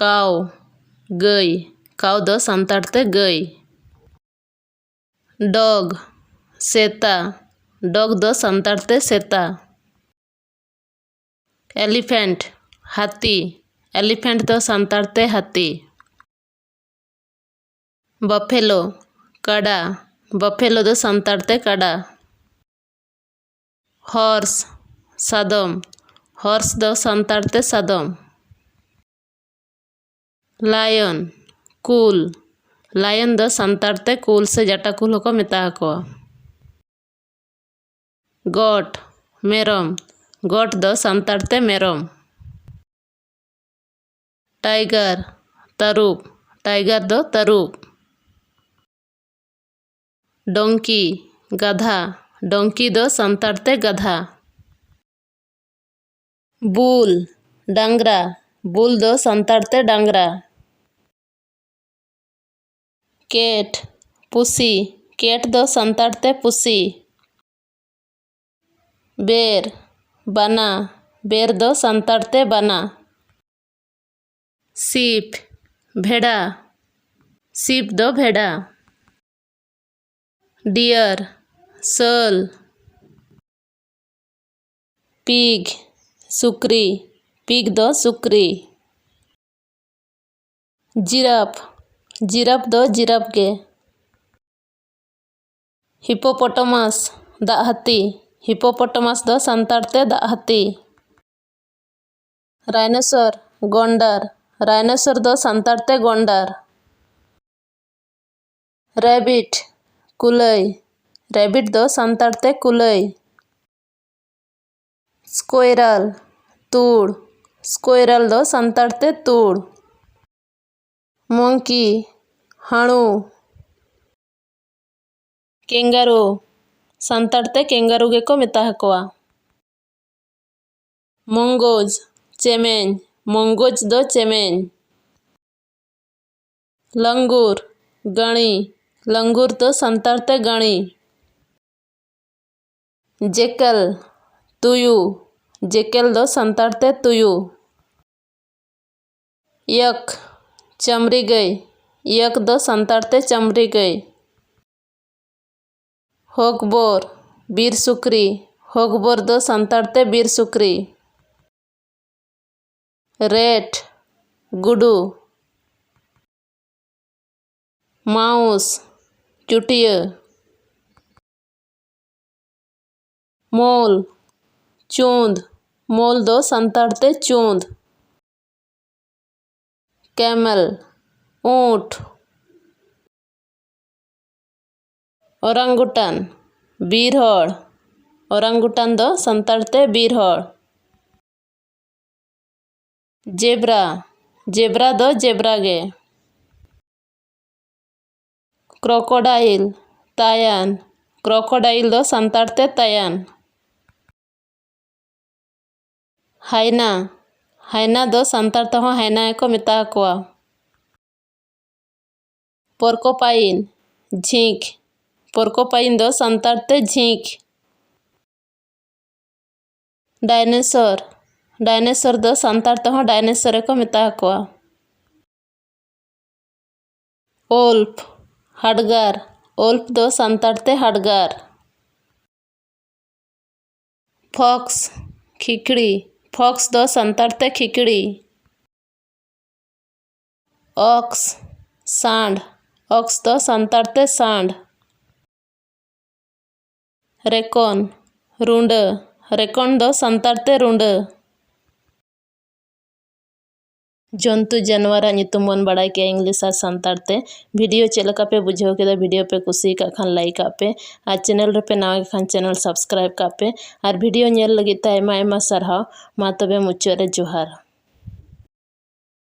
काव गाय काव दो सांताड़ते गाय। डॉग सेता डॉग दो सांताड़ते सेता। एलिफेंट हाथी एलिफेंट दो सांताड़ते हाथी। बफेलो काड़ा बफेलो दो सांताड़ते काड़ा। हॉर्स सादम हॉर्स दो सांताड़ते सादम। लायन कूल लायन दो सांताड़ते कूल से जटा कूल को मेता को। गोट मेरम गोट दो सांताड़ते मेरम। टाइगर तरुप टाइगर दो तरुप। डोंकी गधा डोंकी दो सांताड़ते गधा। बुल डांगरा बुल दो सांताड़ते डांगरा। केट पुसी केट दो सांताड़ते पुसी। बेर बना बेर दो सांताड़ते बना। सीप भेड़ा सीप दो भेड़ा। डियर सल। पिग सुकरी पिग दो सुकरी। जिराफ जिराफ दो जिराफ गे। हिपोपोटामस दाग हाथी हिपोपोटामस दो सांताड़ते दाग हाथी। राइनोसर गोंडर राइनोसर दो सांताड़ते गोंडर। रैबिट कुलई रैबिट दो सांताड़ते कुलई। स्क्वेरल तूड़ स्क्वेरल दो सांताड़ते तूड़। मंकी हाणु। केंगारू सांताड़ते केंगारू गे को मेता हकवा। मंगोज चेमेñ मंगोज दो चेमेñ। लंगूर गणी लंगूर दो सांताड़ते गणी। जेकल तुयू जेकल दो सांताड़ते तुयू। यक चमड़ी गई यक दो सांताड़ते चमड़ी गई। होगबोर बीर सुकरी होगबोर दो सांताड़ते बीर सुकरी। रेट गुडू। माउस चुटिया। मोल चूंद मोल दो सांताड़ते चूंद। कैमल ऊंट। ओरंगुटान बीरहोड़ ओरंगुटान दो सांताड़ते बीरहोड़। जेब्रा जेब्रा दो जेब्रा गे। क्रोकोडाइल तायान क्रोकोडाइल दो सांताड़ते तायान। हाइना हाइना दो सांताड़ते हो हाइना को मेता हकवा। पोर्कोपाइन झींक पोर्कोपाइन दो सांताड़ते झींक। डायनासोर डायनासोर दो सांताड़ते हो डायनासोर को मेता हकवा। ओल्फ हडगार ओल्फ दो सांताड़ते हडगार। फॉक्स खिकड़ी फॉक्स दो सांताड़ते खिकड़ी। ऑक्स सांड ऑक्स दो सांताड़ते सांड। रेकॉन रुंड रेकॉन दो सांताड़ते रुंड। जंतु जानवर नितुम बन बड़ा के इंग्लिश और सांताड़ते वीडियो चलका पे बुझाव के वीडियो पे कुसी का खान लाइक आपे और चैनल रे पे नवा खान चैनल सब्सक्राइब कापे और वीडियो नेल लगी आयमा आयमा सारहाव मा तबे मुचाद रे जोहार।